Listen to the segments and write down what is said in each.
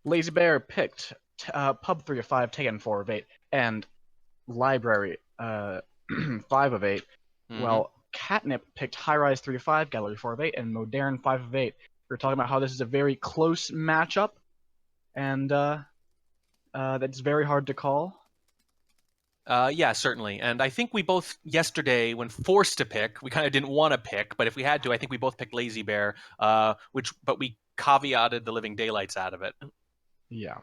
Lazybear picked Pub 3 of 5, Taken 4 of 8, and Library 5 of 8. Mm-hmm. Well, Catnip picked High Rise 3 of 5, Gallery 4 of 8, and Modern 5 of 8. We're talking about how this is a very close matchup, and that's very hard to call. Yeah, certainly. And I think we both, yesterday, when forced to pick, we kind of didn't want to pick, but if we had to, I think we both picked Lazy Bear, but we caveated the living daylights out of it. Yeah.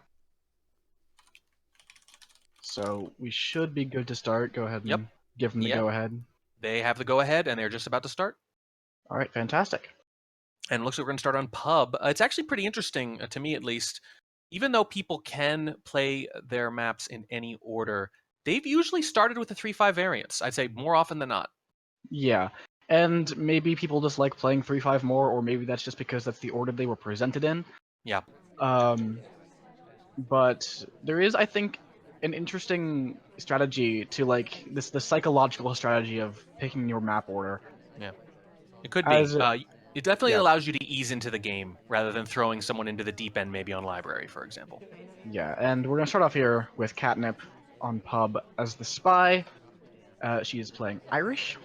So we should be good to start. Go ahead Yep. and give them the Yeah. go-ahead. They have the go-ahead, and they're just about to start. All right, fantastic. And it looks like we're going to start on Pub. It's actually pretty interesting, to me at least. Even though people can play their maps in any order, they've usually started with the 3-5 variants. I'd say more often than not. Yeah, and maybe people just like playing 3-5 more, or maybe that's just because that's the order they were presented in. Yeah. But there is, I think, an interesting strategy to like the psychological strategy of picking your map order. Yeah. It could be. As It definitely Yeah, allows you to ease into the game rather than throwing someone into the deep end, maybe on Library, for example. yeah, and we're gonna start off here with Catnip on Pub as the spy. She is playing Irish.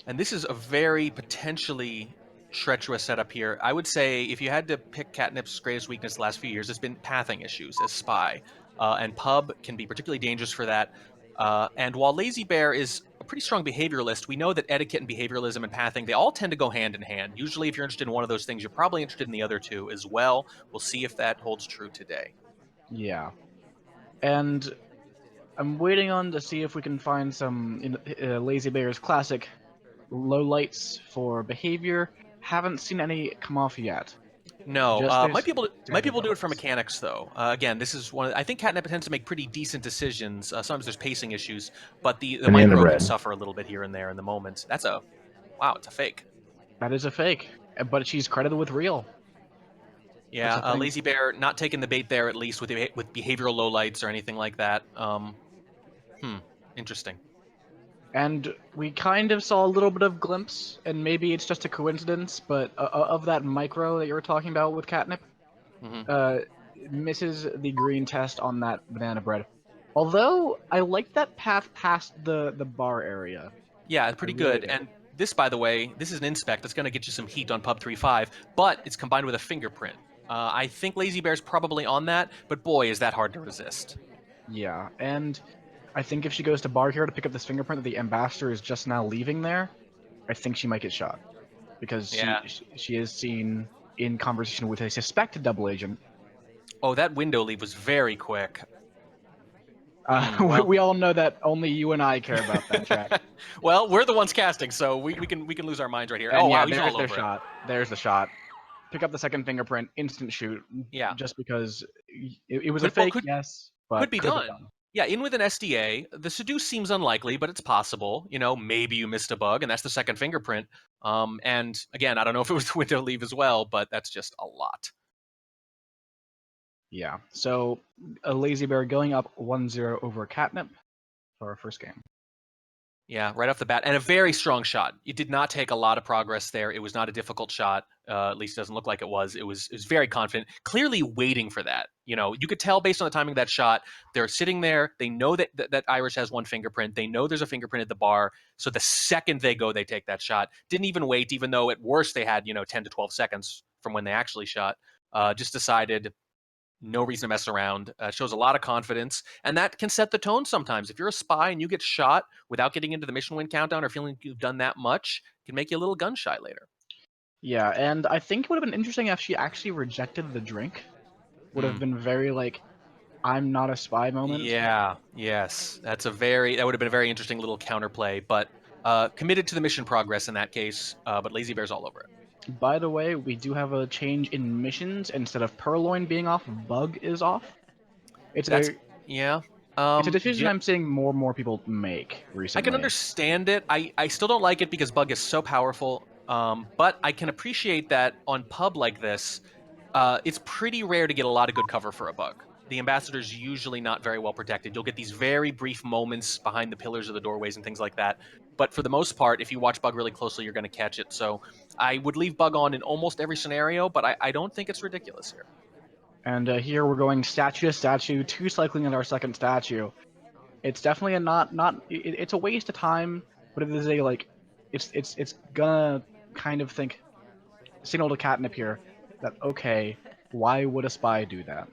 And this is a very potentially treacherous setup here. I would say if you had to pick Catnip's greatest weakness the last few years, it's been pathing issues as spy. And Pub can be particularly dangerous for that. And while Lazy Bear is a pretty strong behavioralist, we know that etiquette and behavioralism and pathing, they all tend to go hand in hand. Usually, if you're interested in one of those things, you're probably interested in the other two as well. We'll see if that holds true today. Yeah, and I'm waiting on to see if we can find some Lazy Bear's classic lowlights for behavior. Haven't seen any come off yet. No, Just might there's be able to standard do it for lowlights. mechanics though. Again, this is one. I think Catnip tends to make pretty decent decisions. Sometimes there's pacing issues, but the Banana micro can bread. suffer a little bit here and there in the moments. That's a wow. It's a fake. That is a fake, but she's credited with real. That's Yeah, the thing. Lazy Bear not taking the bait there at least with behavioral lowlights or anything like that. Interesting. And we kind of saw a little bit of glimpse, and maybe it's just a coincidence, but of that micro that you were talking about with Catnip, Hmm. uh, misses the green test on that banana bread. Although I like that path past the bar area. Yeah, I pretty really good. do. And this, by the way, this is an inspect that's going to get you some heat on Pub 3-5, but it's combined with a fingerprint. I think Lazy Bear's probably on that, but boy, is that hard to resist. Yeah, and I think if she goes to bar here to pick up this fingerprint that the ambassador is just now leaving there, I think she might get shot because Yeah. she is seen in conversation with a suspected double agent. Oh, that window leave was very quick. Well, We all know that only you and I care about that track. well, we're the ones casting, so we can lose our minds right here. And Oh yeah, wow, he's there's all their over it. shot. There's the shot. Pick up the second fingerprint, instant shoot. Yeah, Just because it was a could well fake, yes, could but be could have done. been done. Yeah, in with an SDA, the seduce seems unlikely, but it's possible. You know, maybe you missed a bug, and that's the second fingerprint. And again, I don't know if it was the window leave as well, but that's just a lot. Yeah. So a Lazy Bear going up 1-0 over Catnip for our first game. Yeah, right off the bat, and a very strong shot. It did not take a lot of progress there. It was not a difficult shot. At least it doesn't look like it was. It was very confident, clearly waiting for that. You know, you could tell based on the timing of that shot. They're sitting there. They know that Irish has one fingerprint. They know there's a fingerprint at the bar. So the second they go, they take that shot. Didn't even wait, even though at worst they had 10 to 12 seconds from when they actually shot. Just decided no reason to mess around. Shows a lot of confidence, and that can set the tone sometimes. If you're a spy and you get shot without getting into the mission win countdown or feeling you've done that much, it can make you a little gun shy later. Yeah, and I think it would have been interesting if she actually rejected the drink. Would have been very like, I'm not a spy moment. Yeah, yes, that would have been a very interesting little counterplay, but committed to the mission progress in that case. But Lazy Bear's all over it. By the way, we do have a change in missions. Instead of Purloin being off, Bug is off. It's That's a yeah. it's a decision Ge- I'm seeing more and more people make I can recently. understand it. I still don't like it because Bug is so powerful. But I can appreciate that on pub like this, it's pretty rare to get a lot of good cover for a Bug. The ambassador's usually not very well protected. You'll get these very brief moments behind the pillars of the doorways and things like that. But for the most part, if you watch Bug really closely, you're going to catch it. So I would leave Bug on in almost every scenario, but I don't think it's ridiculous here. And here we're going statue to statue, 2 cycling in our second statue. It's definitely a it's a waste of time, but it is a like, it's gonna kind of signal to catnip here that okay, why would a spy do that?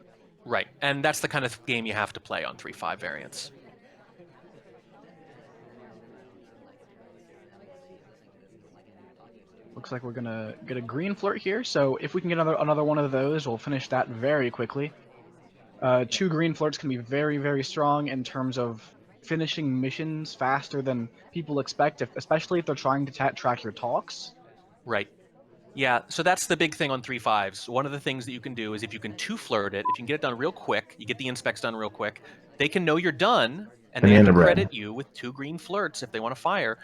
Right, and that's the kind of game you have to play on 3-5 variants. Looks like we're gonna get a green flirt here, so if we can get another one of those, we'll finish that very quickly. 2 green flirts can be very strong in terms of finishing missions faster than people expect, especially if they're trying to track your talks. Right. Yeah, so that's the big thing on 3-5s. One of the things that you can do is if you can 2-flirt it, if you can get it done real quick, you get the inspects done real quick, they can know you're done, and they have to credit you with 2 green flirts if they want to fire.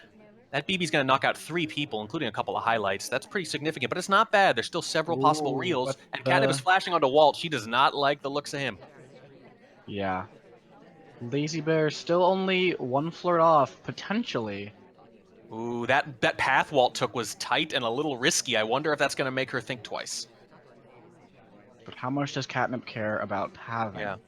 That BB's going to knock out 3 people, including a couple of highlights. That's pretty significant, but it's not bad. There's still several possible Ooh, reels, but and Catnip is flashing onto Walt. She does not like the looks of him. yeah. Lazybear still only 1 flirt off, potentially. Ooh, that path Walt took was tight and a little risky. I wonder if that's going to make her think twice. But how much does Catnip care about Yeah. pathing?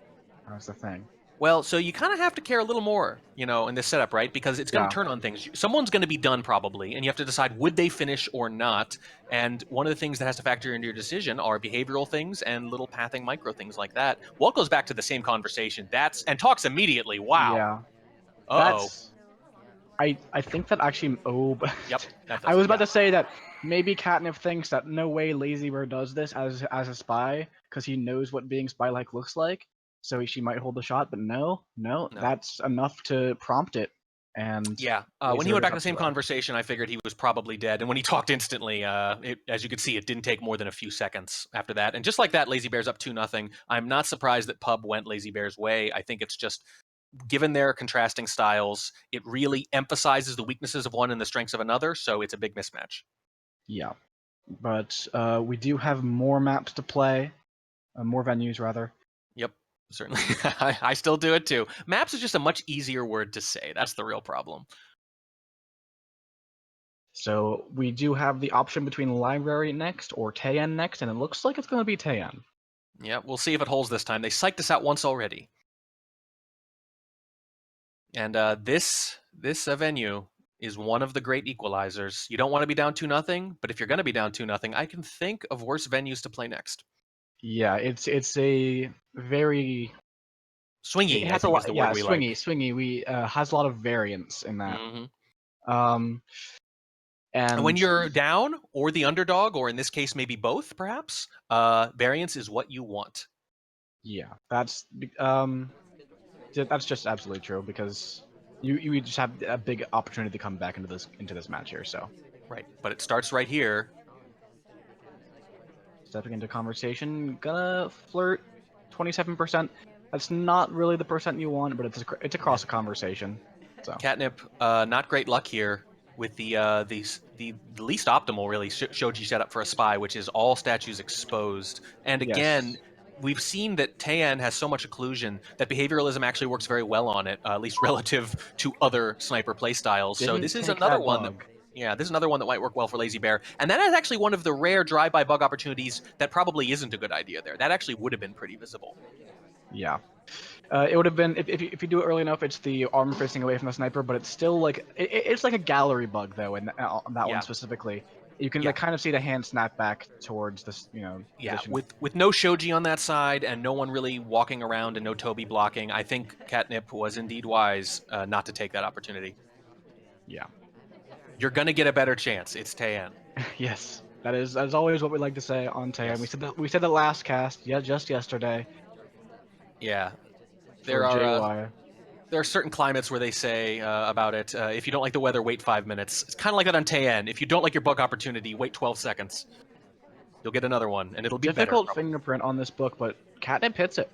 That's the thing. Well, so you kind of have to care a little more, in this setup, right? Because it's going to Yeah. turn on things. Someone's going to be done probably, and you have to decide would they finish or not. And one of the things that has to factor into your decision are behavioral things and little pathing micro things like that. Walt goes back to the same conversation. And talks immediately. Wow. Yeah. Uh-oh. That's I think that actually Yep, that I does was it. about Yeah. to say that maybe Catnip thinks that no way Lazybear does this as a spy because he knows what being spy-like looks like, so she might hold the shot. But no, No. that's enough to prompt it, and Yeah. When he Lazybear went gets back to up the too same low. conversation, I figured he was probably dead. And when he talked instantly, as you could see, it didn't take more than a few seconds after that. And just like that, Lazy Bear's up 2-0. I'm not surprised that Pub went Lazy Bear's way. I think it's just given their contrasting styles, it really emphasizes the weaknesses of one and the strengths of another. So it's a big mismatch. Yeah, but we do have more maps to play, more venues rather. Yep. Certainly. I still do it too. Maps is just a much easier word to say. That's the real problem. So we do have the option between Library next or Taeyen next, and it looks like it's going to be Taeyen. Yeah, we'll see if it holds this time. They psyched us out once already. And this venue is one of the great equalizers. You don't want to be down 2-0, but if you're going to be down 2-0, I can think of worse venues to play next. Yeah, it's a very it Swingy, I has a think, is lot. the Yeah, word we like. swingy. We has a lot of variance in that. Hmm. Um, And when and you're down or the underdog, or in this case, maybe both, perhaps, variance is what you want. yeah, that's just absolutely true because you just have a big opportunity to come back into this match here. So Right. But it starts right here. stepping into conversation, gonna flirt, 27%. That's not really the percent you want, but it's Yeah. across a conversation. So Catnip, not great luck here with the least optimal really shoji setup for a spy, which is all statues exposed. And again, yes, we've seen that Taiyan has so much occlusion that behavioralism actually works very well on it, at least relative to other sniper playstyles. So didn't this is take another that one that. bug. Yeah, this is another one that might work well for Lazy Bear. And that is actually one of the rare drive-by bug opportunities that probably isn't a good idea there. That actually would have been pretty visible. Yeah. It would have been if you do it early enough. It's the arm facing away from the sniper, but it's still like it's like a gallery bug though. In that one Yeah. specifically, you can Yeah. like kind of see the hand snap back towards this Yeah, position. with no shoji on that side and no one really walking around and no Toby blocking, I think Catnip was indeed wise not to take that opportunity. Yeah. You're gonna get a better chance. It's Taiyan. Yes. That is always what we like to say on Tay. Yes. We said that last cast, yeah, just yesterday Yeah. for There are JY. there are certain climates where they say about it. If you don't like the weather, wait 5 minutes. It's kind of like that on Taiyan. If you don't like your bug opportunity, wait 12 seconds. You'll get another one, and it'll be better. Difficult Probably. fingerprint on this book, but Catnip hits it.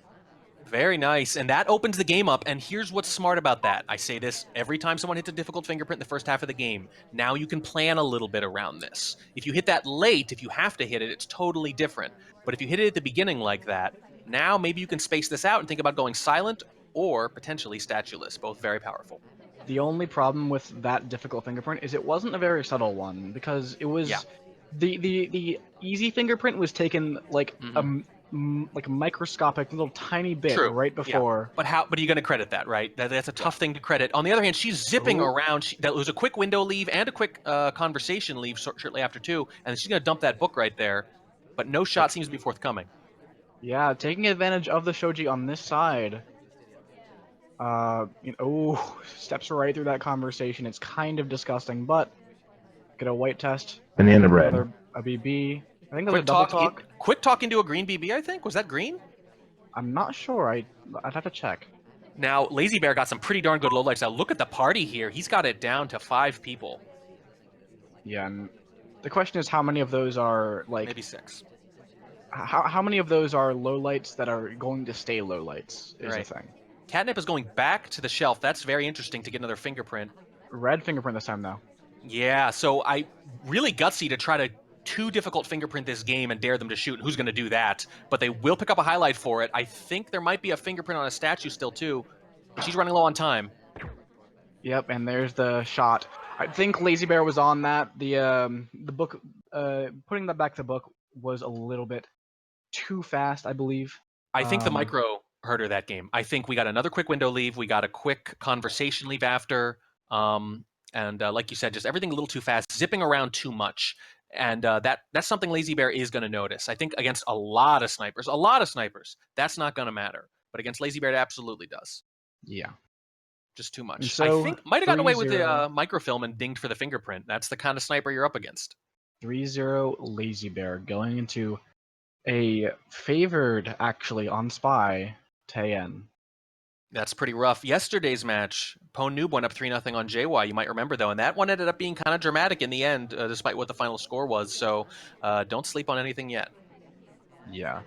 Very nice. And that opens the game up. And here's what's smart about that. I say this every time someone hits a difficult fingerprint in the first half of the game. Now you can plan a little bit around this. If you hit that late, if you have to hit it, it's totally different. But if you hit it at the beginning like that, now maybe you can space this out and think about going silent or potentially statueless. Both very powerful. The only problem with that difficult fingerprint is it wasn't a very subtle one because it Yeah. was the easy fingerprint was taken like Hmm. like a microscopic little tiny bit True. right Yeah. before. But how? But are you going to credit that, right? That's a Yeah. tough thing to credit. On the other hand, she's zipping Oh, around. That was a quick window leave and a quick conversation leave shortly after too, and she's going to dump that book right there. But no but shot seems to be forthcoming. yeah, taking advantage of the shoji on this side. Steps right through that conversation. It's kind of disgusting, but get a white test. Banana bread. Another a BB. I think that's a double talk. Quick talk into a green BB. I think was that green. I'm not sure. I'd have to check. Now, Lazybear got some pretty darn good lowlights. Now, look at the party here. He's got it down to 5 people. Yeah, and the question is how many of those are like Maybe 6. how many of those are lowlights that are going to stay lowlights is Right. the thing. Catnip is going back to the shelf. That's very interesting to get another fingerprint. Red fingerprint this time though. Yeah, so I really gutsy to try to too difficult fingerprint this game and dare them to shoot. Who's going to do that? But they will pick up a highlight for it. I think there might be a fingerprint on a statue still too, but she's running low on time. Yep, and there's the shot. I think Lazy Bear was on that. The book, putting that back to the book was a little bit too fast, I believe. I think the micro hurt her that game. I think we got another quick window leave. We got a quick conversation leave after. And like you said, just everything a little too fast, zipping around too much. And that's something Lazybear is going to notice. I think against a lot of snipers, that's not going to matter. But against Lazybear, it absolutely does. Yeah. Just too much. And so, I think might have gotten away with 3-0. the microfilm and dinged for the fingerprint. That's the kind of sniper you're up against. 3-0 Lazy Bear going into a favored, actually, on Spy, Taeyen. That's pretty rough. Yesterday's match, Pone Noob went up 3-0 on JY, you might remember, though, and that one ended up being kind of dramatic in the end, despite what the final score was, so don't sleep on anything yet. Yeah.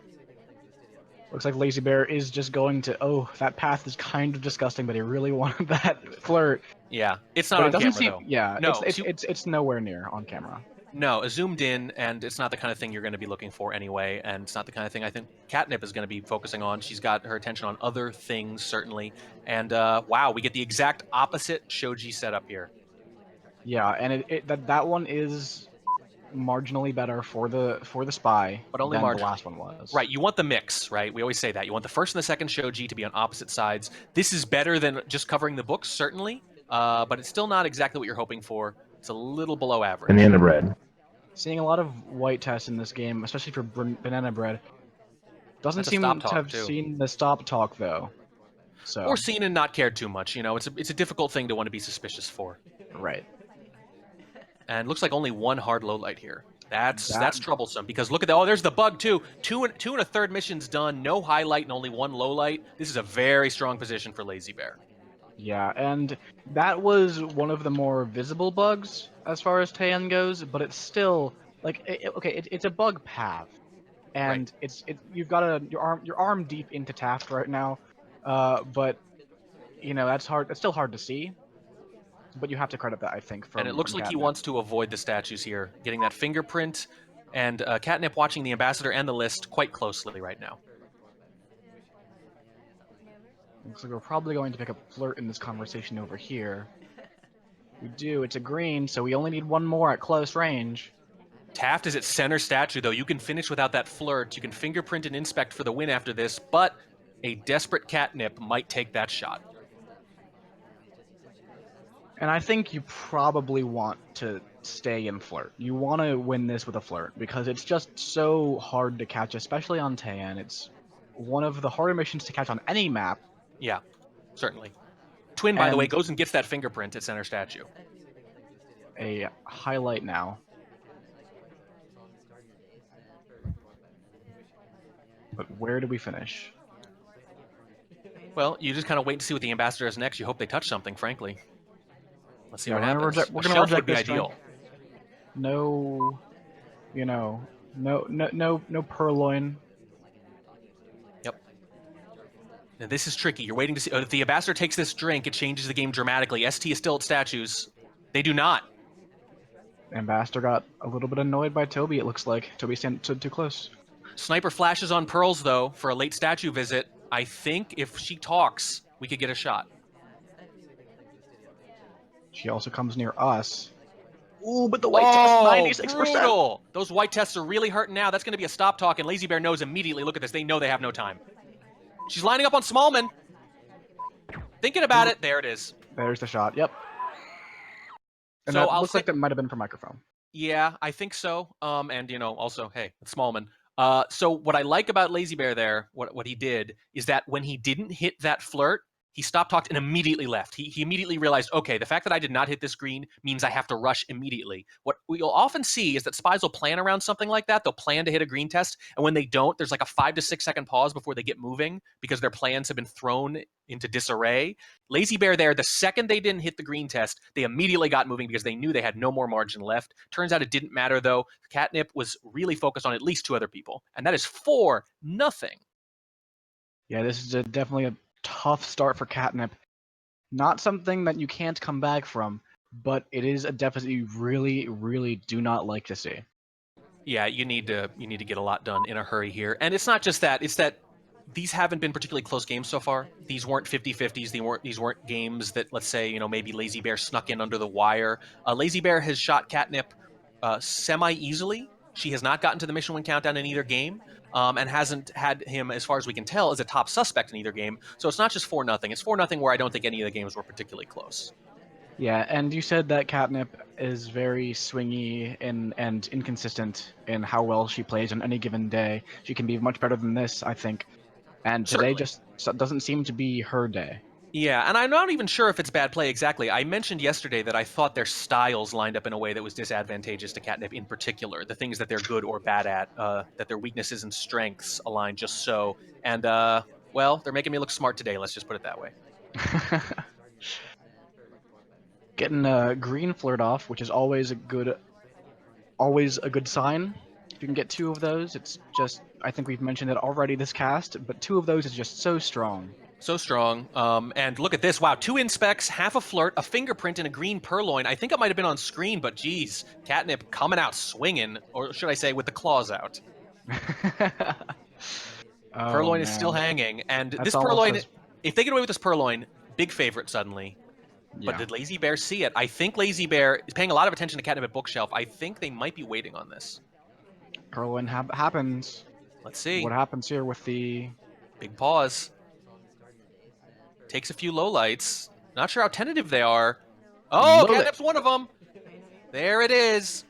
Looks like Lazy Bear is just going to, oh, that path is kind of disgusting, but he really wanted that flirt. Yeah, it's not But on it doesn't camera, seem, though. yeah, No, it's nowhere near on camera. No, it's zoomed in, and it's not the kind of thing you're going to be looking for anyway, and it's not the kind of thing I think Catnip is going to be focusing on. She's got her attention on other things, certainly. And wow, we get the exact opposite shoji setup here. Yeah, and that one is marginally better for the spy But only than the marginally. last one was. Right, you want the mix, right? We always say that. You want the first and the second shoji to be on opposite sides. This is better than just covering the books, certainly, but it's still not exactly what you're hoping for. It's a little below average. Banana bread. Seeing a lot of white tests in this game, especially for banana bread. Doesn't That's a seem stop to talk, have too. seen the stop talk though. So Or seen and not cared too much. You know, it's a difficult thing to want to be suspicious for. right. And looks like only one hard low light here. That's troublesome because look at that. Oh, there's the bug too. Two and a third missions done. No highlight and only one low light. This is a very strong position for Lazybear. Yeah, and that was one of the more visible bugs as far as Taeyen goes, but it's still like it's a bug path, and Right. you've got your arm deep into Taft right now, but that's hard. It's still hard to see, but you have to credit that I think And it from looks like he Catnip. wants to avoid the statues here, getting that fingerprint, and Catnip watching the ambassador and the list quite closely right now. Looks like we're probably going to pick up Flirt in this conversation over here. We do. It's a green, so we only need one more at close range. Taft is at center statue, though. You can finish without that flirt. You can fingerprint and inspect for the win after this, but a desperate Catnip might take that shot. And I think you probably want to stay in Flirt. You want to win this with a Flirt, because it's just so hard to catch, especially on Taeyen. It's one of the harder missions to catch on any map. Yeah, certainly. Twin, by the way, goes and gets that fingerprint at center statue. A highlight now. But where do we finish? Well, you just kind of wait to see what the ambassador does next. You hope they touch something, frankly. Let's see Yeah, what we're gonna happens. reject- we're A gonna shelf reject would be this ideal. strike. No, no purloin. Yep. Now, this is tricky. You're waiting to see. If the ambassador takes this drink, it changes the game dramatically. ST is still at statues. They do not. Ambassador got a little bit annoyed by Toby, it looks like. Toby stood too close. Sniper flashes on Pearls, though, for a late statue visit. I think if she talks, we could get a shot. She also comes near us. Ooh, but the white test, Oh, 96%. brutal. Those white tests are really hurting now. That's going to be a stop talk, and Lazybear knows immediately. Look at this. They know they have no time. She's lining up on Smallman. Thinking about it. There it is. There's the shot. Yep. And So that I'll looks say, like that might have been for microphone. yeah, I think so. And also, hey, it's Smallman. So what I like about Lazy Bear there, what he did is that when he didn't hit that flirt, he stopped talked and immediately left. He immediately realized, okay, the fact that I did not hit this green means I have to rush immediately. What you'll often see is that spies will plan around something like that. They'll plan to hit a green test, and when they don't, there's like a 5 to 6 second pause before they get moving because their plans have been thrown into disarray. Lazy Bear there, the second they didn't hit the green test, they immediately got moving because they knew they had no more margin left. Turns out it didn't matter though. Catnip was really focused on at least 2 other people, and that is 4-0. Yeah, this is definitely a tough start for Catnip. Not something that you can't come back from, but it is a deficit you really, really do not like to see. Yeah, you need to get a lot done in a hurry here. And it's not just that, it's that these haven't been particularly close games so far. These weren't 50-50s. These weren't games that, let's say, maybe Lazy Bear snuck in under the wire. Lazy Bear has shot Catnip semi-easily. She has not gotten to the mission win countdown in either game, and hasn't had him, as far as we can tell, as a top suspect in either game. So it's not just 4-0. It's 4-0 where I don't think any of the games were particularly close. Yeah, and you said that Catnip is very swingy and inconsistent in how well she plays on any given day. She can be much better than this, I think. And today Certainly. just doesn't seem to be her day. Yeah, and I'm not even sure if it's bad play exactly. I mentioned yesterday that I thought their styles lined up in a way that was disadvantageous to Catnip in particular. The things that they're good or bad at, that their weaknesses and strengths align just so. And, well, they're making me look smart today, let's just put it that way. Getting a green flirt off, which is always a good sign. If you can get 2 of those, it's just, I think we've mentioned it already this cast, but 2 of those is just so strong. So strong. And look at this. Wow, 2 inspects, half a flirt, a fingerprint, and a green purloin. I think it might have been on screen, but geez, Catnip coming out swinging, or should I say with the claws out. Oh Purloin is still man, hanging, and that's this almost purloin, as if they get away with this purloin, big favorite suddenly. But yeah. did Lazy Bear see it? I think Lazy Bear is paying a lot of attention to Catnip at Bookshelf. I think they might be waiting on this. Kerwin happens. Let's What see. happens here with the Big pause. Takes a few lowlights. Not sure how tentative they are. Oh, load it? Catnip's one of them. There it is.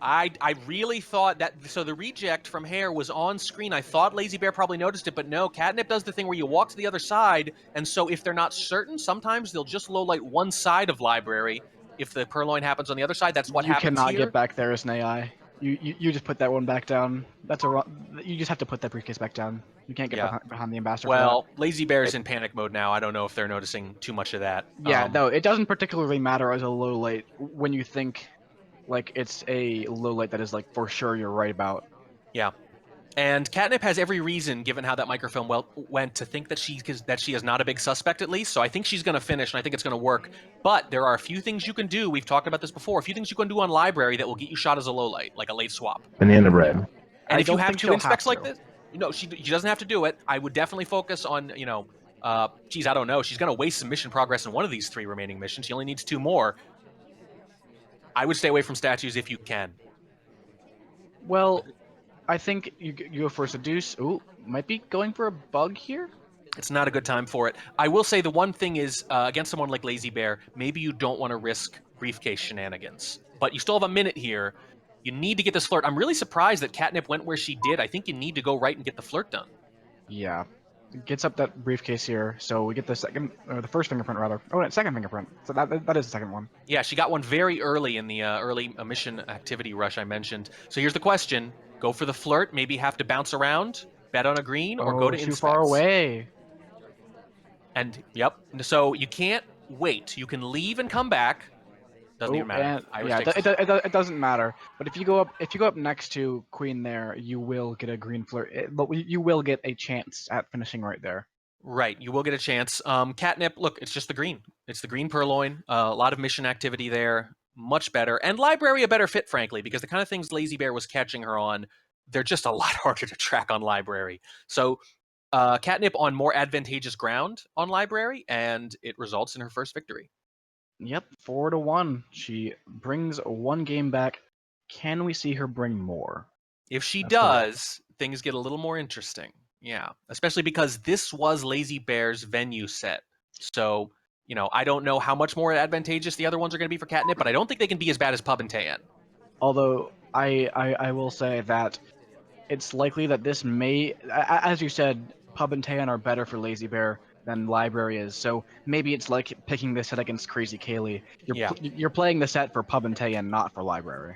I really thought that, so the reject from Hare was on screen. I thought Lazy Bear probably noticed it, but no, Catnip does the thing where you walk to the other side, and so if they're not certain, sometimes they'll just low light one side of library. If the purloin happens on the other side, that's what You happens cannot get here. back there as an AI. You just put that one back down. That's a you just have to put that briefcase back down. You can't get Yeah. behind the ambassador for that. Well, Lazy Bear's It, in panic mode now. I don't know if they're noticing too much of that. yeah, no, it doesn't particularly matter as a low light when you think like it's a low light that is like for sure you're right about. Yeah. And Catnip has every reason, given how that microfilm went, to think that she is not a big suspect at least. So I think she's going to finish, and I think it's going to work. But there are a few things you can do. We've talked about this before. A few things you can do on library that will get you shot as a low light, like a late swap. Banana bread. And I if you don't have think 2 she'll have inspects like to. this, she doesn't have to do it. I would definitely focus on, geez, I don't know. She's going to waste some mission progress in one of these 3 remaining missions. She only needs 2 more. I would stay away from statues if you can. Well, I think you go for a seduce. Ooh, might be going for a bug here. It's not a good time for it. I will say the one thing is, against someone like Lazy Bear, maybe you don't want to risk briefcase shenanigans. But you still have a minute here. You need to get this flirt. I'm really surprised that Catnip went where she did. I think you need to go right and get the flirt done. Yeah, gets up that briefcase here, so we get the second or the first fingerprint rather. Oh, no, second fingerprint. So that is the second one. Yeah, she got one very early in the early mission activity rush I mentioned. So here's the question. Go for the flirt, maybe have to bounce around, bet on a green, or go Oh, to too far inspects. away. And, yep. So you can't wait. You can leave and come back. Doesn't Oh, even matter. and Irish yeah, takes it doesn't matter. But if you go up next to Queen there, you will get a green flirt. But you will get a chance at finishing right there. Right, you will get a chance. Catnip, look, it's just the green. It's the green purloin. A lot of mission activity there, much better. And library a better fit, frankly, because the kind of things Lazy Bear was catching her on, they're just a lot harder to track on library. So Catnip on more advantageous ground on library, and it results in her first victory. Yep, 4-1. She brings one game back. Can we see her bring more? If she That's the real. does, things get a little more interesting. Yeah, especially because this was Lazybear's venue set. So, I don't know how much more advantageous the other ones are going to be for Catnip, but I don't think they can be as bad as Pub and Tayan. Although I will say that it's likely that this may, as you said, Pub and Tayan are better for Lazy Bear than Library is. So maybe it's like picking this set against Crazy Kaylee. Yeah. You're playing the set for Pub and Tayan, not for Library.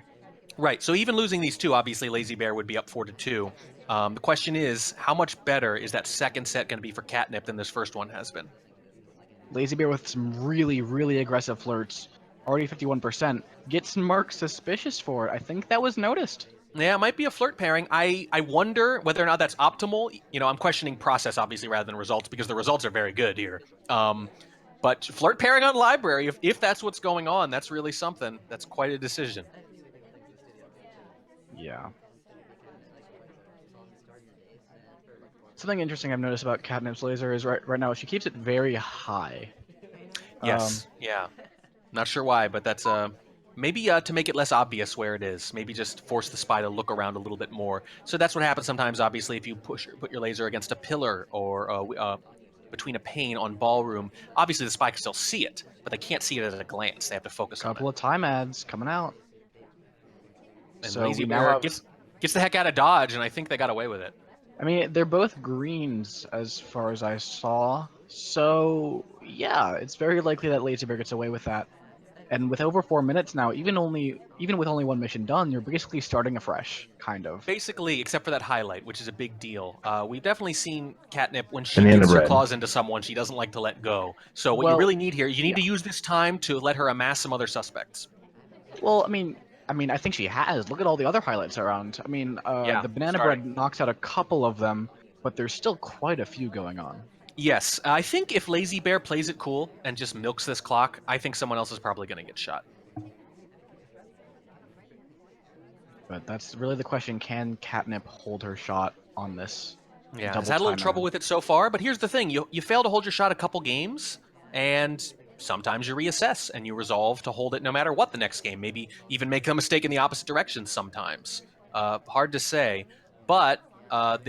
Right. So even losing these two, obviously Lazybear would be up 4-2. The question is, how much better is that second set going to be for Catnip than this first one has been? Lazy Bear with some really, really aggressive flirts, already 51%, gets marked suspicious for it. I think that was noticed. Yeah, it might be a flirt pairing. I wonder whether or not that's optimal. I'm questioning process obviously rather than results because the results are very good here. But flirt pairing on Library, if that's what's going on, that's really something. That's quite a decision. Yeah. Something interesting I've noticed about Catnip's laser is right now she keeps it very high. Um, Yes. Yeah. Not sure why, but that's maybe to make it less obvious where it is. Maybe just force the spy to look around a little bit more. So that's what happens sometimes. Obviously, if you put your laser against a pillar or between a pane on ballroom, obviously the spy can still see it, but they can't see it at a glance. They have to focus on it. couple of time ads coming out. And So Lazy we now Bear have. gets the heck out of dodge, and I think they got away with it. I mean, they're both greens as far as I saw. So yeah, it's very likely that Lazybear gets away with that. And with over 4 minutes now, even with only one mission done, you're basically starting afresh, kind of. Basically, except for that highlight, which is a big deal. We've definitely seen Catnip, when she Banana gets her bread. claws into someone, she doesn't like to let go. So what you Well, really need here, you need yeah. to use this time to let her amass some other suspects. Well, I mean, I think she has. Look at all the other highlights around. I mean, Yeah, the banana starting. bread knocks out a couple of them, but there's still quite a few going on. Yes, I think if Lazy Bear plays it cool and just milks this clock, I think someone else is probably going to get shot. But that's really the question: can Catnip hold her shot on this Yeah, has double had a little time trouble ad? with it so far, but here's the thing: you fail to hold your shot a couple games, and sometimes you reassess and you resolve to hold it no matter what the next game. Maybe even make a mistake in the opposite direction sometimes. Hard to say, but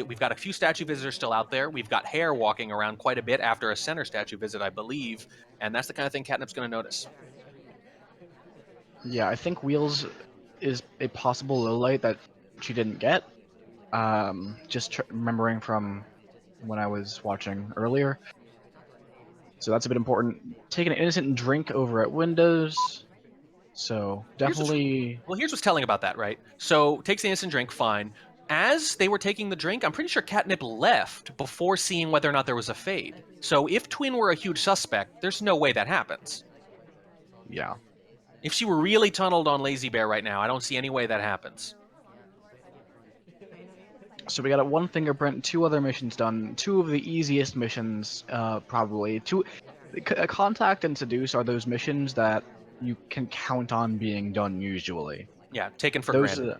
we've got a few statue visitors still out there. We've got Hare walking around quite a bit after a center statue visit, I believe, and that's the kind of thing Catnip's going to notice. Yeah, I think Wheels is a possible low light that she didn't get. Just remembering from when I was watching earlier. So that's a bit important. Take an innocent drink over at Windows. So Here's what's definitely, Well, here's what's telling about that, right? So takes the innocent drink, fine. As they were taking the drink, I'm pretty sure Catnip left before seeing whether or not there was a fade. So if Twin were a huge suspect, there's no way that happens. yeah. If she were really tunneled on Lazy Bear right now, I don't see any way that happens. So we got one fingerprint, two other missions done. Two of the easiest missions, probably. Contact and seduce are those missions that you can count on being done usually. Yeah, taken for Those, granted.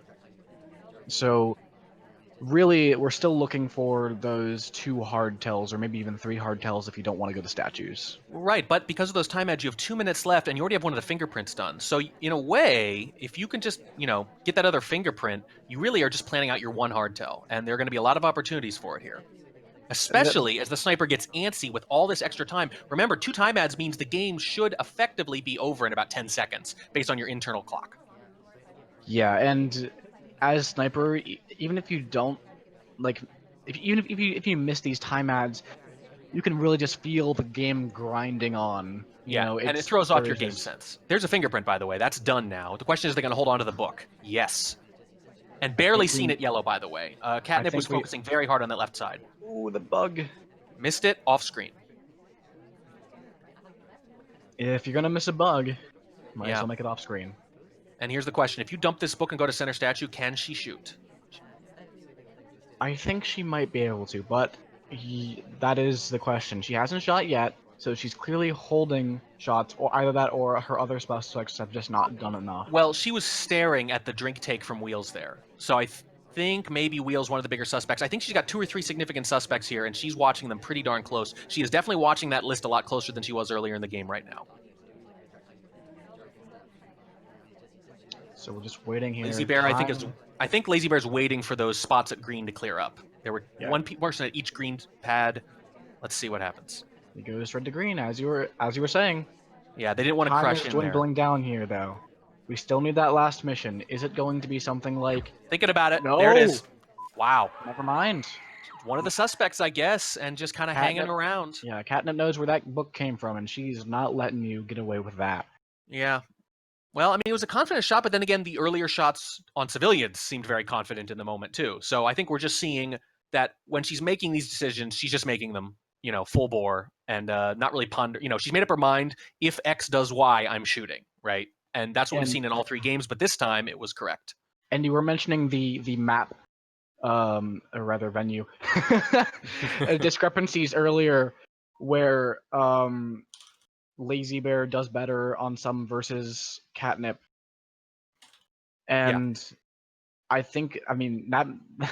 so really, we're still looking for those two hard tells, or maybe even three hard tells if you don't want to go to statues. Right, but because of those time ads, you have 2 minutes left, and you already have one of the fingerprints done. So in a way, if you can just get that other fingerprint, you really are just planning out your one hard tell, and there are going to be a lot of opportunities for it here. The, Especially as the sniper gets antsy with all this extra time. Remember, 2 time ads means the game should effectively be over in about 10 seconds based on your internal clock. yeah, and as sniper, even if you don't like, if you miss these time ads, you can really just feel the game grinding on. You Yeah, know, and it it's throws off your there's game just sense. There's a fingerprint, by the way. That's done now. The question is, are they going to hold on to the book? Yes. And I barely think seen we it yellow, by the way. I Catnip was think we focusing very hard on that left side. ooh the bug. Missed it off screen. If you're gonna miss a bug, might as Yeah. well make it off screen. And here's the question: if you dump this book and go to center statue, can she shoot? I think she might be able to, but that is the question. She hasn't shot yet, so she's clearly holding shots, or either that or her other suspects have just not done enough. Well, she was staring at the drink take from Wheels there. So I think maybe Wheels one of the bigger suspects. I think she's got 2 or 3 significant suspects here, and she's watching them pretty darn close. She is definitely watching that list a lot closer than she was earlier in the game right now. So we're just waiting here. Lazybear, Time. I think Lazybear's waiting for those spots at green to clear up. There were Yeah, one person at each green pad. Let's see what happens. it goes red to green as you were saying. Yeah, they didn't want to Time crush is in there. dwindling down here, though. We still need that last mission. Is it going to be something like? Thinking about it, there it No. is. Wow, Never mind. one of the suspects, I guess, and just kind of hanging Catnip. around. Yeah, Catnip knows where that book came from, and she's not letting you get away with that. Yeah. Well, I mean, it was a confident shot, but then again, the earlier shots on civilians seemed very confident in the moment too. So I think we're just seeing that when she's making these decisions, she's just making them, full bore and not really ponder. She's made up her mind. If X does Y, I'm shooting, right? And that's what we've And seen in all three games. But this time, it was correct. and you were mentioning the map, or rather venue, discrepancies earlier, where Lazybear does better on some versus Catnip, Yeah. and I mean that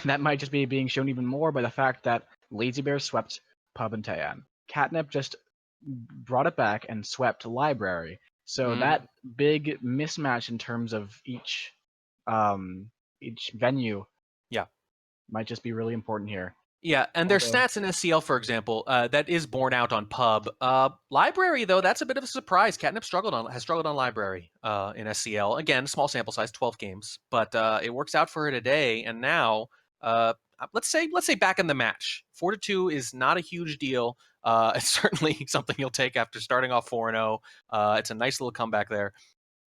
that might just be being shown even more by the fact that Lazybear swept Pub and Tayan. Catnip just brought it back and swept Library. So Mm. that big mismatch in terms of each venue Yeah. might just be really important here. Yeah, and their Although, stats in SCL, for example, that is borne out on Pub. Library, though, that's a bit of a surprise. Catnip has struggled on Library in SCL. Again, small sample size, 12 games, but it works out for her today. And now, let's say back in the match, 4-2 is not a huge deal. It's certainly something you'll take after starting off 4-0. It's a nice little comeback there,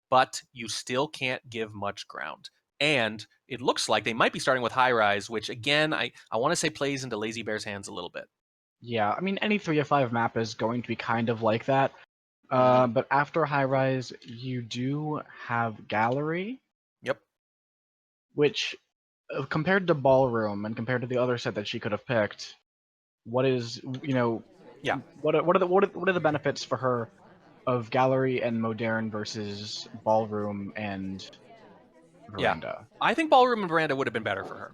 but you still can't give much ground. And it looks like they might be starting with High Rise, which again, I want to say plays into Lazybear's hands a little bit. yeah, I mean any 3 of 5 map is going to be kind of like that. Mm-hmm. But after High Rise, you do have Gallery, Yep. which compared to Ballroom and compared to the other set that she could have picked, what is Yeah. what are the benefits for her of Gallery and Modern versus Ballroom and Yeah. Veranda? I think Ballroom and Veranda would have been better for her.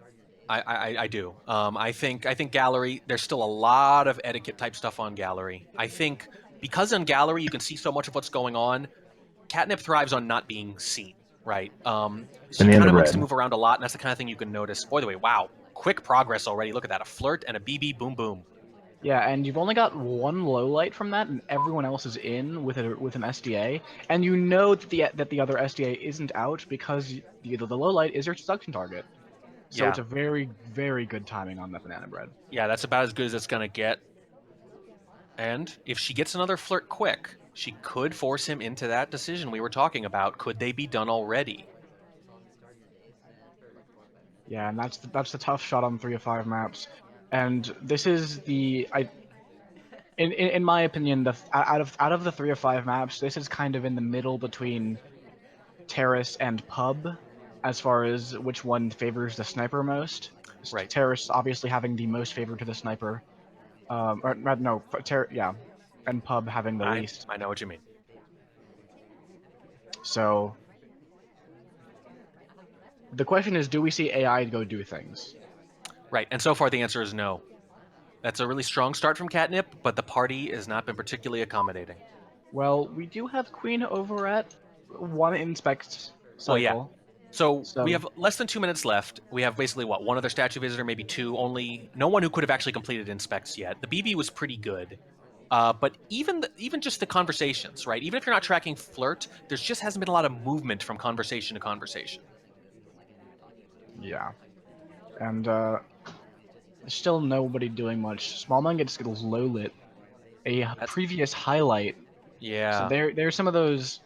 I do. I think Gallery. There's still a lot of etiquette type stuff on Gallery. I think because on Gallery you can see so much of what's going on. Catnip thrives on not being seen, right? She Banana kind of likes to bread. move around a lot, and that's the kind of thing you can notice. By the way, wow, quick progress already. Look at that, a flirt and a BB, boom, boom. Yeah, and you've only got one low light from that, and everyone else is in with an SDA, and you know that the other SDA isn't out because the low light is your seduction target. So Yeah, it's a very very good timing on that banana bread. yeah, that's about as good as it's gonna get. And if she gets another flirt quick, she could force him into that decision we were talking about. Could they be done already? Yeah, and that's the tough shot on 3 of 5 maps, and this is in my opinion out of the 3 of 5 maps, this is kind of in the middle between Terrace and Pub, as far as which one favors the sniper most. Right. Terrace obviously having the most favor to the sniper, or rather no, yeah, and Pub having the I least. I know what you mean. So the question is, do we see AI go do things? Right, and so far the answer is no. That's a really strong start from Catnip, but the party has not been particularly accommodating. Well, we do have Queen over at one inspect Well, yeah. cycle, So we so have less than 2 minutes left. We have basically what, one other statue visitor, maybe two. Only no one who could have actually completed inspects yet. The BB was pretty good, but even just the conversations, right? Even if you're not tracking flirt, there's just hasn't been a lot of movement from conversation to conversation. yeah. And still nobody doing much. Smallman gets low lit, a That's previous highlight. So yeah, there's some of those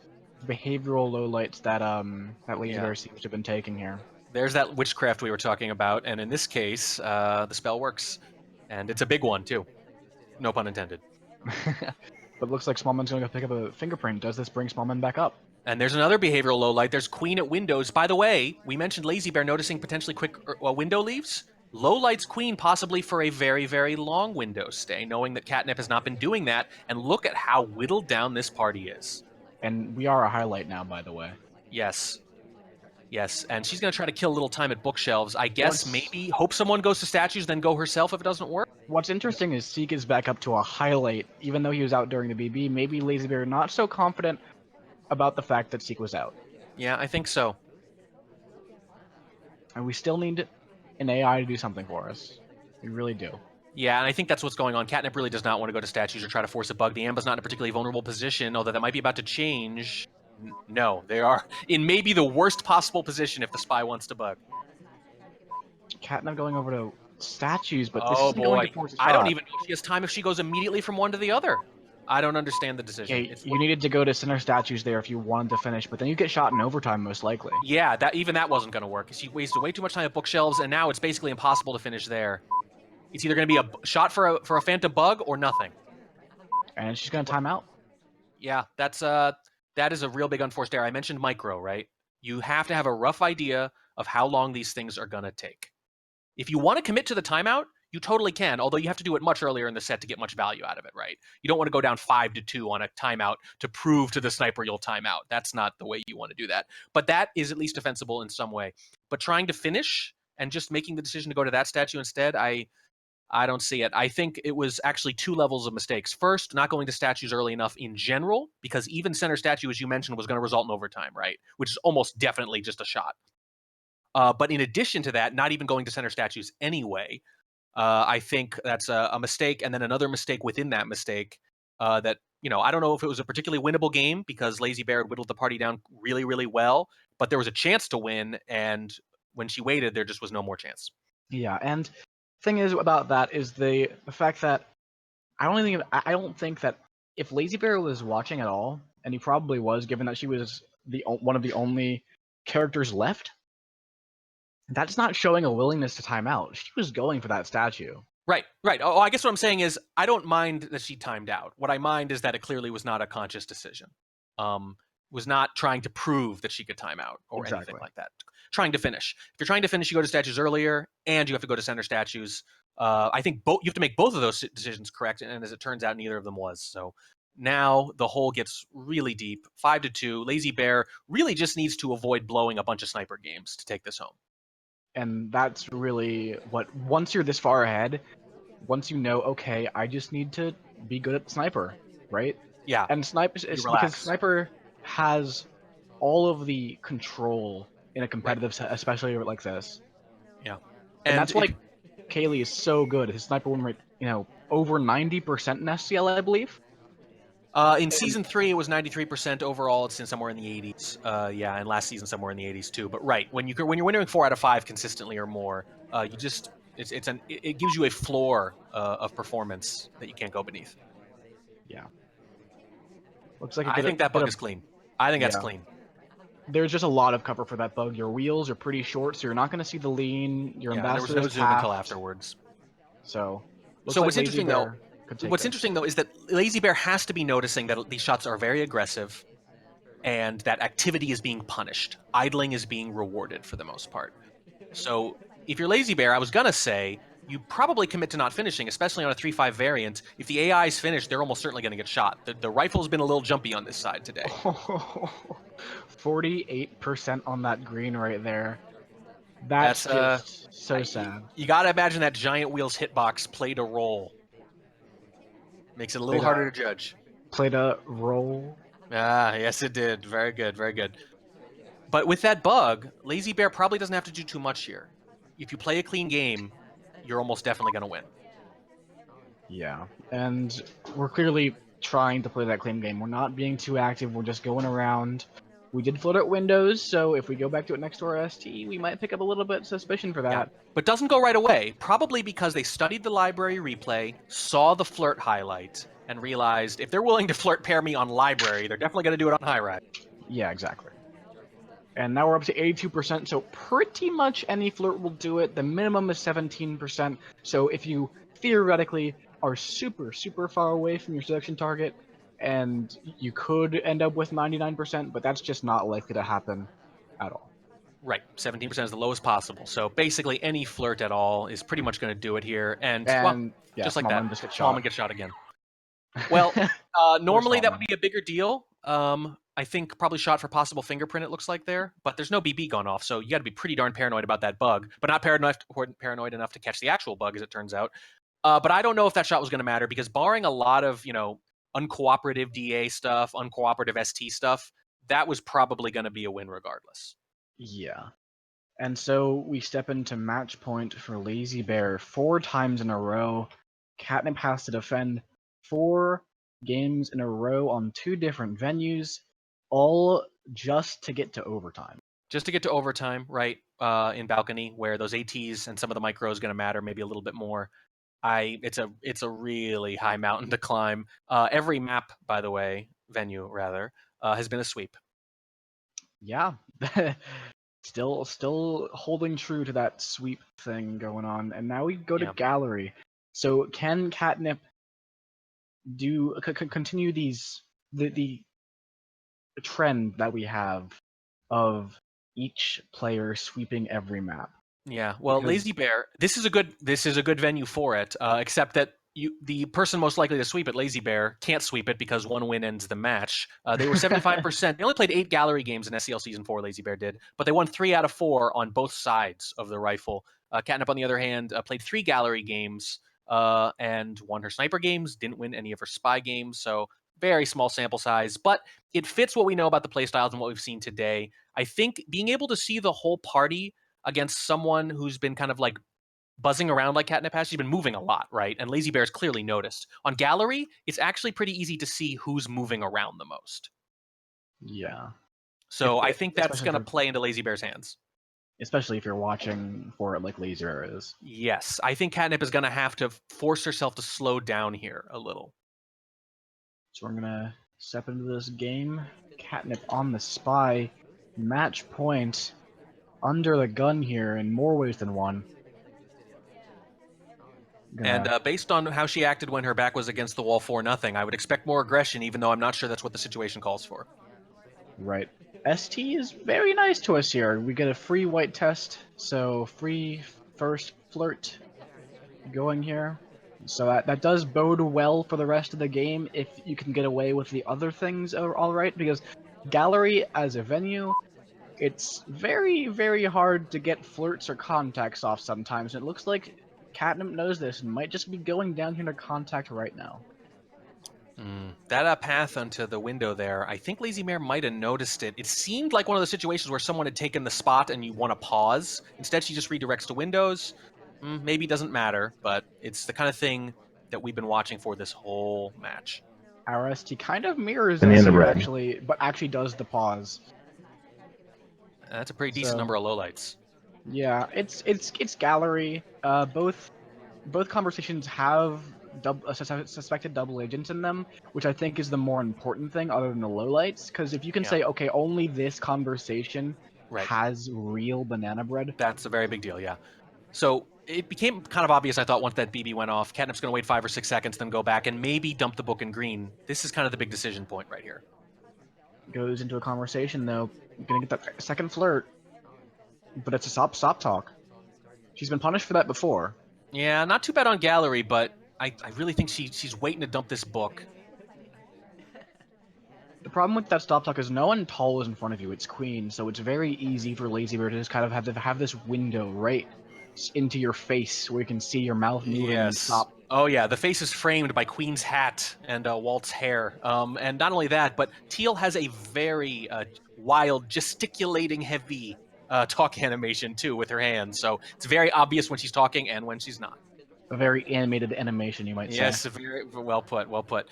behavioral lowlights that yeah. Lazybear seems to have been taking here. There's that witchcraft we were talking about, and in this case, the spell works, and it's a big one too. No pun intended. But looks like Smallman's going to pick up a fingerprint. Does this bring Smallman back up? And there's another behavioral low light. There's Queen at windows. By the way, we mentioned Lazybear noticing potentially quick window leaves. Low light's Queen possibly for a very, very long window stay, knowing that Catnip has not been doing that. And look at how whittled down this party is. And we are a highlight now, by the way. Yes. Yes. And she's going to try to kill a little time at bookshelves. I guess What's maybe hope someone goes to statues, then go herself if it doesn't work. What's interesting is Seek is back up to a highlight, even though he was out during the BB. Maybe Lazybear not so confident about the fact that Seek was out. Yeah, I think so. And we still need an AI to do something for us. We really do. Yeah, and I think that's what's going on. Catnip really does not want to go to statues or try to force a bug. The Amba's not in a particularly vulnerable position, although that might be about to change. No, they are in maybe the worst possible position if the spy wants to bug. Catnip going over to statues, but this Oh isn't going to boy. force a I don't shot. even know if she has time if she goes immediately from one to the other. I don't understand the decision. Okay, you needed to go to center statues there if you wanted to finish, but then you get shot in overtime most likely. Yeah, that wasn't going to work. She wasted way too much time at bookshelves, and now it's basically impossible to finish there. It's either going to be a shot for a phantom bug or nothing. And she's going to time out. Yeah, that is a real big unforced error. I mentioned micro, right? You have to have a rough idea of how long these things are going to take. If you want to commit to the timeout, you totally can, although you have to do it much earlier in the set to get much value out of it, right? You don't want to go down 5-2 on a timeout to prove to the sniper you'll time out. That's not the way you want to do that. But that is at least defensible in some way. But trying to finish and just making the decision to go to that statue instead, I don't see it. I think it was actually two levels of mistakes. First, not going to statues early enough in general, because even center statue, as you mentioned, was going to result in overtime, right? Which is almost definitely just a shot. But in addition to that, not even going to center statues anyway, I think that's a mistake. And then another mistake within that mistake that, I don't know if it was a particularly winnable game because Lazybear had whittled the party down really, really well, but there was a chance to win. And when she waited, there just was no more chance. Yeah, and thing is about that is the fact that I don't think that if Lazy Bear was watching at all, and he probably was, given that she was one of the only characters left, that's not showing a willingness to time out. She was going for that statue. Right, right. Oh, I guess what I'm saying is I don't mind that she timed out. What I mind is that it clearly was not a conscious decision. Was not trying to prove that she could time out or anything Exactly. like that. Trying to finish. If you're trying to finish, you go to statues earlier, and you have to go to center statues. I think you have to make both of those decisions correct, and as it turns out, neither of them was. So now the hole gets really deep. 5-2. Lazy Bear really just needs to avoid blowing a bunch of sniper games to take this home. And that's really what, once you're this far ahead, once you know, okay, I just need to be good at sniper, right? Yeah, And sniper, you because relax. sniper has all of the control in a Right. competitive set, especially like this. Yeah. And And that's why Kaylee is so good. His sniper win rate, over 90% in SCL, I believe. in And season 3, it was 93% overall. It's in somewhere in the 80s. Yeah, and last season somewhere in the 80s too. But right, when you're winning 4 out of 5 consistently or more, you just it gives you a floor of performance that you can't go beneath. yeah, looks like a I good think that bit bug of is clean. I think that's yeah. clean. There's just a lot of cover for that bug. Your wheels are pretty short, so you're not going to see the lean. Your Yeah, and there was ambassador no is zoom until halved, afterwards. so looks So like Lazy Bear could take what's this. interesting though is that Lazy Bear has to be noticing that these shots are very aggressive and that activity is being punished. Idling is being rewarded for the most part. So if you're Lazy Bear, I was gonna say you probably commit to not finishing, especially on a 3-5 variant. If the AI is finished, they're almost certainly going to get shot. The rifle's been a little jumpy on this side today. 48% on that green right there. That's That's just so sad. you got to imagine that giant wheels hitbox played a role. Makes it a little Played a harder to judge. played a role. Ah, yes, it did. Very good, very good. But with that bug, Lazy Bear probably doesn't have to do too much here. If you play a clean game, you're almost definitely going to win. Yeah, and we're clearly trying to play that clean game. We're not being too active. We're just going around. We did float out windows, so if we go back to it next to our ST, we might pick up a little bit of suspicion for Yeah, that. but doesn't go right away, probably because they studied the library replay, saw the flirt highlight, and realized if they're willing to flirt pair me on library, they're definitely going to do it on high rise. Yeah, exactly. And now we're up to 82%, so pretty much any flirt will do it. The minimum is 17%, so if you theoretically are super, super far away from your selection target, and you could end up with 99%, but that's just not likely to happen at all. Right, 17% is the lowest possible. So basically, any flirt at all is pretty much going to do it here. And, well, And yeah, just like that, Smallman just gets shot. Smallman gets shot again. Well, Poor normally that would Smallman. be a bigger deal. I think probably shot for possible fingerprint, it looks like there, but there's no BB gone off, so you got to be pretty darn paranoid about that bug, but not paranoid enough to catch the actual bug, as it turns out. But I don't know if that shot was going to matter because barring a lot of, uncooperative DA stuff, uncooperative ST stuff, that was probably going to be a win regardless. Yeah. And so we step into match point for Lazybear 4 times in a row. Catnip has to defend 4 games in a row on 2 different venues, all just to get to overtime. Just to get to overtime, right? In balcony, where those ATs and some of the micro is going to matter, maybe a little bit more. It's a really high mountain to climb. Every map, by the way, venue rather, has been a sweep. Yeah, still holding true to that sweep thing going on. And now we go to Yeah. gallery. So can Catnip continue the trend that we have of each player sweeping every map? Yeah, well, Because Lazybear, this is a good venue for it. Except that the person most likely to sweep it, Lazybear, can't sweep it because one win ends the match. They were 75%. They only played 8 gallery games in SCL Season 4, Lazybear did, but they won 3 out of 4 on both sides of the rifle. Catnip, on the other hand, played 3 gallery games and won her sniper games, didn't win any of her spy games, so very small sample size, but it fits what we know about the playstyles and what we've seen today. I think being able to see the whole party against someone who's been kind of like buzzing around like Catnip has. She's been moving a lot, right? And Lazybear's clearly noticed. On Gallery, it's actually pretty easy to see who's moving around the most. yeah, So I think that's especially going to play into Lazybear's hands. if you're watching for it like Laser is. Yes, I think Catnip is going to have to force herself to slow down here a little. So we're gonna step into this game. Catnip on the spy, match point, under the gun here in more ways than one. And Gonna based on how she acted when her back was against the wall for nothing, I would expect more aggression, even though I'm not sure that's what the situation calls for. right. ST is very nice to us here. We get a free white test, so free first flirt going here. So that does bode well for the rest of the game if you can get away with the other things all right, because gallery as a venue, it's very, very hard to get flirts or contacts off sometimes. And it looks like Catnip knows this and might just be going down here to contact right now. That path onto the window there, I think Lazybear might have noticed it. It seemed like one of those situations where someone had taken the spot and you want to pause. Instead, she just redirects to windows. Maybe doesn't matter, but it's the kind of thing that we've been watching for this whole match. Our ST kind of mirrors And us in the here, red. actually, but actually does the pause. That's a pretty decent So number of lowlights. yeah, it's gallery. Both conversations have suspected double agents in them, which I think is the more important thing, other than the lowlights. Because if you can Yeah. say, okay, only this conversation Right. has real banana bread, That's a very big deal, yeah. So it became kind of obvious, I thought, once that BB went off. Catnip's going to wait 5 or 6 seconds, then go back and maybe dump the book in green. This is kind of the big decision point right here. goes into a conversation though. Gonna get that second flirt, but it's a stop talk. She's been punished for that before. Yeah, not too bad on gallery, but I really think she's waiting to dump this book. The problem with that stop talk is no one tall is in front of you. It's Queen, so it's very easy for Lazybear to just kind of have this window right into your face where you can see your mouth moving and Yes. stop. Oh yeah, the face is framed by Queen's hat and Walt's hair. And not only that, but Teal has a very wild, gesticulating, heavy talk animation too with her hands. So it's very obvious when she's talking and when she's not. A very animated animation, you might say. Yes, very well put. Well put.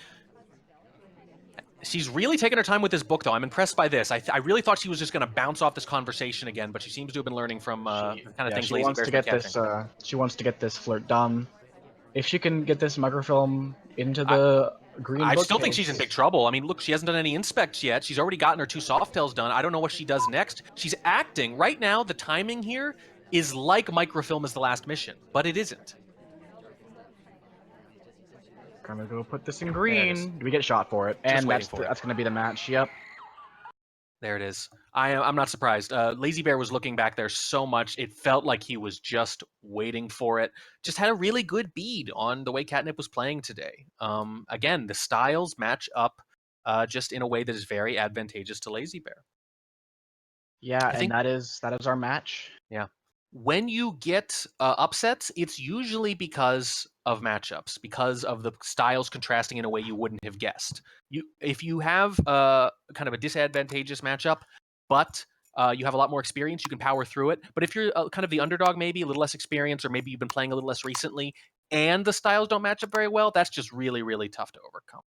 She's really taken her time with this book, though. I'm impressed by this. I really thought she was just going to bounce off this conversation again, but she seems to have been learning from the kind of things She Lazy wants Bear's to been get catching. this. She wants to get this flirt done. If she can get this microfilm into I, the green I still think she's in bookcase, big trouble. I mean, look, she hasn't done any inspects yet. She's already gotten her 2 soft tails done. I don't know what she does next. She's acting. Right now, the timing here is like microfilm is the last mission, but it isn't. gonna go put this in There it is. green. We get shot for it, Just and waiting for it. that's gonna be the match. Yep. There it is. I'm not surprised. Lazy Bear was looking back there so much. It felt like he was just waiting for it. Just had a really good bead on the way Catnip was playing today. Again, the styles match up just in a way that is very advantageous to Lazy Bear. Yeah, I and think, that is our match. yeah. When you get upsets, it's usually because of matchups, because of the styles contrasting in a way you wouldn't have guessed. If you have kind of a disadvantageous matchup, but you have a lot more experience, you can power through it. But if you're kind of the underdog, maybe a little less experience, or maybe you've been playing a little less recently, and the styles don't match up very well, that's just really, really tough to overcome.